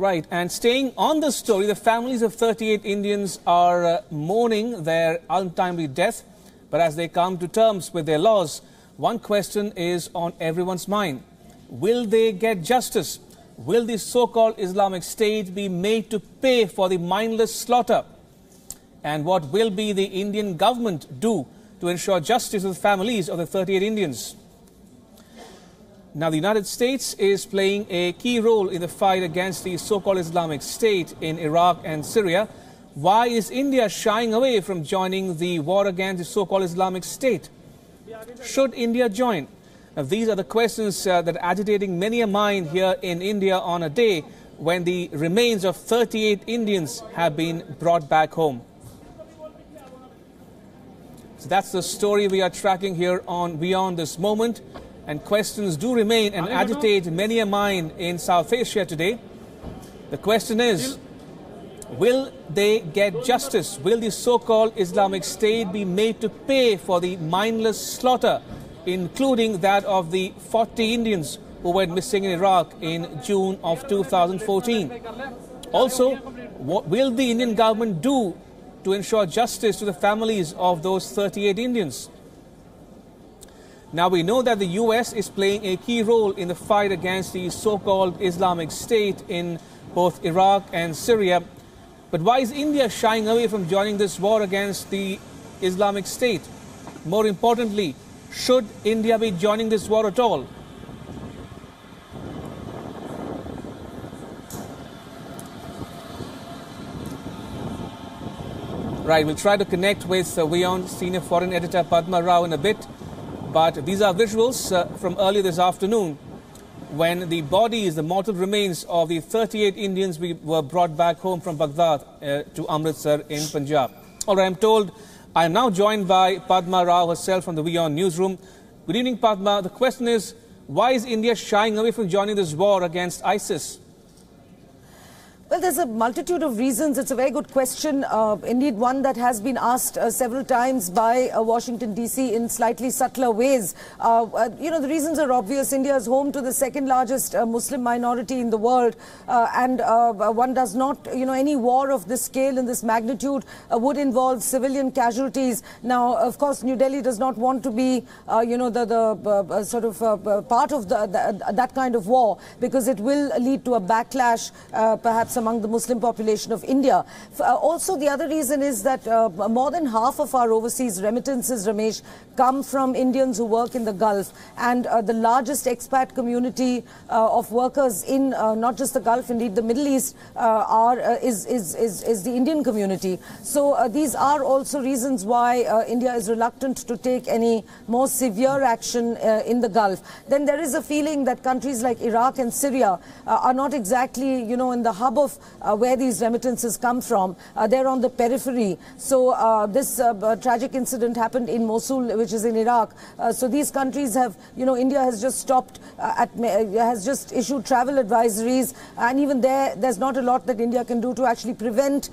Right, and staying on the story, the families of 38 Indians are mourning their untimely death. But as they come to terms with their loss, one question is on everyone's mind. Will they get justice? Will the so-called Islamic State be made to pay for the mindless slaughter? And what will be the Indian government do to ensure justice to the families of the 38 Indians? Now, the United States is playing a key role in the fight against the so-called Islamic State in Iraq and Syria. Why is India shying away from joining the war against the so-called Islamic State? Should India join? Now, these are the questions that are agitating many a mind here in India on a day when the remains of 38 Indians have been brought back home. So that's the story we are tracking here on WION this moment. And questions do remain and agitate many a mind in South Asia today. The question is, will they get justice? Will the so-called Islamic State be made to pay for the mindless slaughter, including that of the 40 Indians who went missing in Iraq in June of 2014? Also, what will the Indian government do to ensure justice to the families of those 38 Indians? Now, we know that the US is playing a key role in the fight against the so-called Islamic State in both Iraq and Syria. But why is India shying away from joining this war against the Islamic State? More importantly, should India be joining this war at all? Right, we'll try to connect with WION Senior Foreign Editor Padma Rao in a bit. But these are visuals from earlier this afternoon when the bodies, the mortal remains of the 38 Indians were brought back home from Baghdad to Amritsar in Punjab. All right, I'm told I am now joined by Padma Rao herself from the WION newsroom. Good evening, Padma. The question is, why is India shying away from joining this war against ISIS? Well, there's a multitude of reasons. It's a very good question. Indeed, one that has been asked several times by Washington, D.C. in slightly subtler ways. The reasons are obvious. India is home to the second largest Muslim minority in the world. And one does not, any war of this scale and this magnitude would involve civilian casualties. Now, of course, New Delhi does not want to be, part of that kind of war, because it will lead to a backlash, perhaps among the Muslim population of India. Also, the other reason is that more than half of our overseas remittances, Ramesh, come from Indians who work in the Gulf. And the largest expat community of workers in not just the Gulf, indeed the Middle East, is the Indian community. So these are also reasons why India is reluctant to take any more severe action in the Gulf. Then there is a feeling that countries like Iraq and Syria are not exactly, in the hub of where these remittances come from. They're on the periphery. So this tragic incident happened in Mosul, which is in Iraq. So these countries have, India has just stopped, has just issued travel advisories. And even there's not a lot that India can do to actually prevent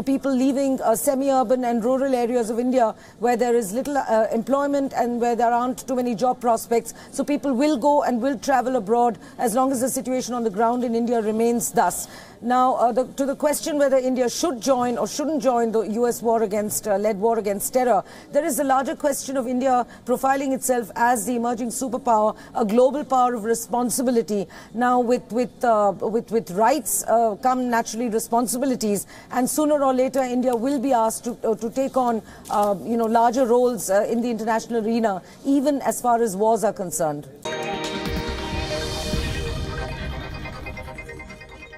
people leaving semi-urban and rural areas of India where there is little employment and where there aren't too many job prospects. So people will go and will travel abroad as long as the situation on the ground in India remains thus. Now, to the question whether India should join or shouldn't join the US war led war against terror, there is a larger question of India profiling itself as the emerging superpower, a global power of responsibility. Now, with rights come naturally responsibilities, and sooner or later India will be asked to take on larger roles in the international arena, even as far as wars are concerned.